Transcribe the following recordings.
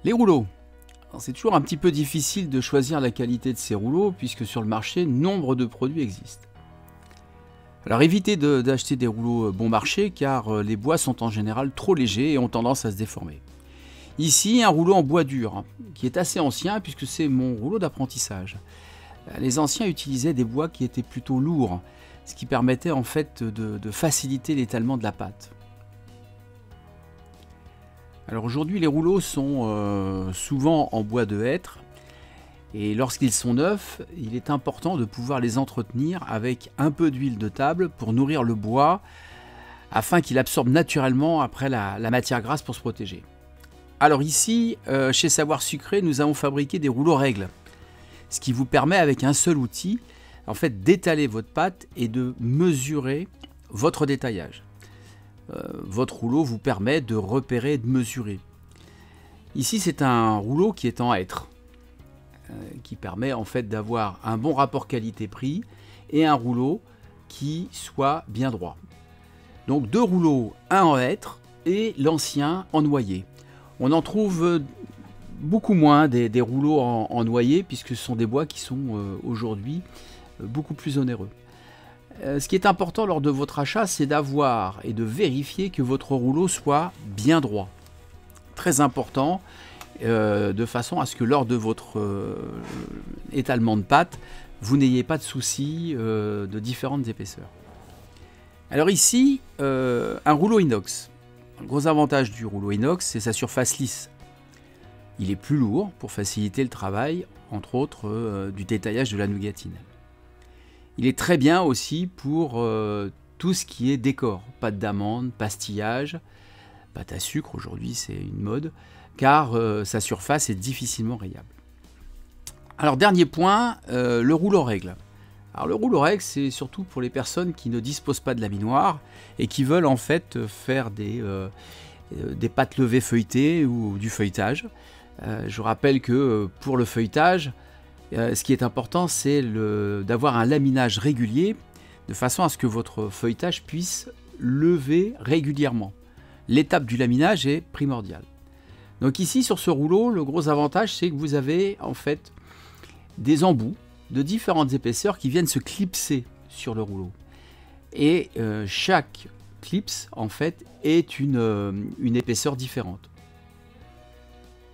Les rouleaux. C'est toujours un petit peu difficile de choisir la qualité de ces rouleaux puisque sur le marché, nombre de produits existent. Alors évitez d'acheter des rouleaux bon marché car les bois sont en général trop légers et ont tendance à se déformer. Ici, un rouleau en bois dur qui est assez ancien puisque c'est mon rouleau d'apprentissage. Les anciens utilisaient des bois qui étaient plutôt lourds, ce qui permettait en fait de faciliter l'étalement de la pâte. Alors aujourd'hui, les rouleaux sont souvent en bois de hêtre et lorsqu'ils sont neufs, il est important de pouvoir les entretenir avec un peu d'huile de table pour nourrir le bois afin qu'il absorbe naturellement après la matière grasse pour se protéger. Alors ici, chez Savoir Sucré, nous avons fabriqué des rouleaux règles, ce qui vous permet avec un seul outil en fait d'étaler votre pâte et de mesurer votre détaillage. Votre rouleau vous permet de repérer et de mesurer. Ici, c'est un rouleau qui est en hêtre, qui permet en fait d'avoir un bon rapport qualité-prix et un rouleau qui soit bien droit. Donc deux rouleaux, un en hêtre et l'ancien en noyer. On en trouve beaucoup moins des rouleaux en noyer puisque ce sont des bois qui sont aujourd'hui beaucoup plus onéreux. Ce qui est important lors de votre achat, c'est d'avoir et de vérifier que votre rouleau soit bien droit. Très important, de façon à ce que lors de votre étalement de pâte, vous n'ayez pas de soucis de différentes épaisseurs. Alors ici, un rouleau inox. Le gros avantage du rouleau inox, c'est sa surface lisse. Il est plus lourd pour faciliter le travail, entre autres du détaillage de la nougatine. Il est très bien aussi pour tout ce qui est décor, pâte d'amande, pastillage, pâte à sucre, aujourd'hui c'est une mode, car sa surface est difficilement rayable. Alors dernier point, le rouleau règle. Alors le rouleau règle, c'est surtout pour les personnes qui ne disposent pas de laminoir et qui veulent en fait faire des pâtes levées feuilletées ou du feuilletage. Je rappelle que pour le feuilletage, ce qui est important, c'est d'avoir un laminage régulier, de façon à ce que votre feuilletage puisse lever régulièrement. L'étape du laminage est primordiale. Donc ici, sur ce rouleau, le gros avantage, c'est que vous avez en fait des embouts de différentes épaisseurs qui viennent se clipser sur le rouleau. Et chaque clips, en fait, est une épaisseur différente.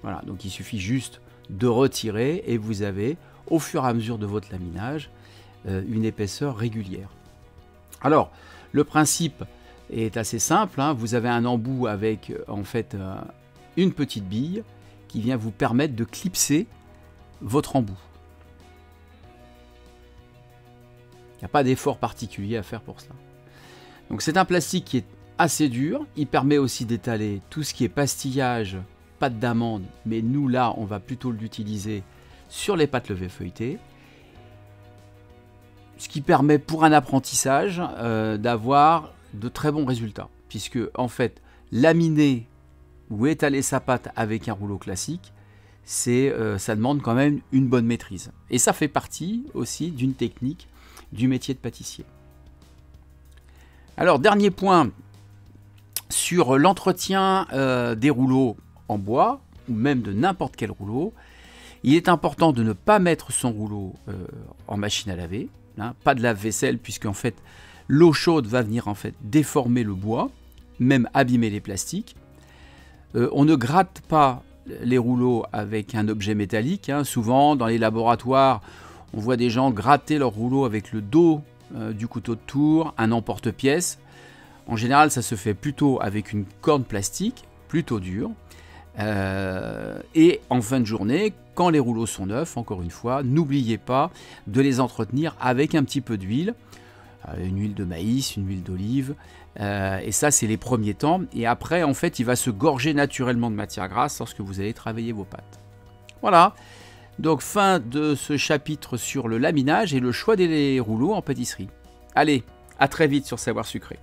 Voilà, donc il suffit juste de retirer et vous avez au fur et à mesure de votre laminage une épaisseur régulière. Alors le principe est assez simple, hein. Vous avez un embout avec en fait une petite bille qui vient vous permettre de clipser votre embout. Il n'y a pas d'effort particulier à faire pour cela. Donc c'est un plastique qui est assez dur, il permet aussi d'étaler tout ce qui est pastillage, pâte d'amande, mais nous là on va plutôt l'utiliser sur les pâtes levées feuilletées, ce qui permet pour un apprentissage d'avoir de très bons résultats, puisque en fait laminer ou étaler sa pâte avec un rouleau classique, ça demande quand même une bonne maîtrise, et ça fait partie aussi d'une technique du métier de pâtissier. Alors dernier point sur l'entretien des rouleaux en bois, ou même de n'importe quel rouleau, il est important de ne pas mettre son rouleau en machine à laver, hein, pas de lave-vaisselle, puisque en fait l'eau chaude va venir en fait déformer le bois, même abîmer les plastiques. On ne gratte pas les rouleaux avec un objet métallique, hein. Souvent dans les laboratoires, on voit des gens gratter leur rouleau avec le dos du couteau de tour, un emporte-pièce. En général, ça se fait plutôt avec une corne plastique, plutôt dure. Et en fin de journée, quand les rouleaux sont neufs, encore une fois, n'oubliez pas de les entretenir avec un petit peu d'huile, une huile de maïs, une huile d'olive, et ça c'est les premiers temps, et après en fait il va se gorger naturellement de matière grasse lorsque vous allez travailler vos pâtes. Voilà, donc fin de ce chapitre sur le laminage et le choix des rouleaux en pâtisserie. Allez, à très vite sur Savoir Sucré.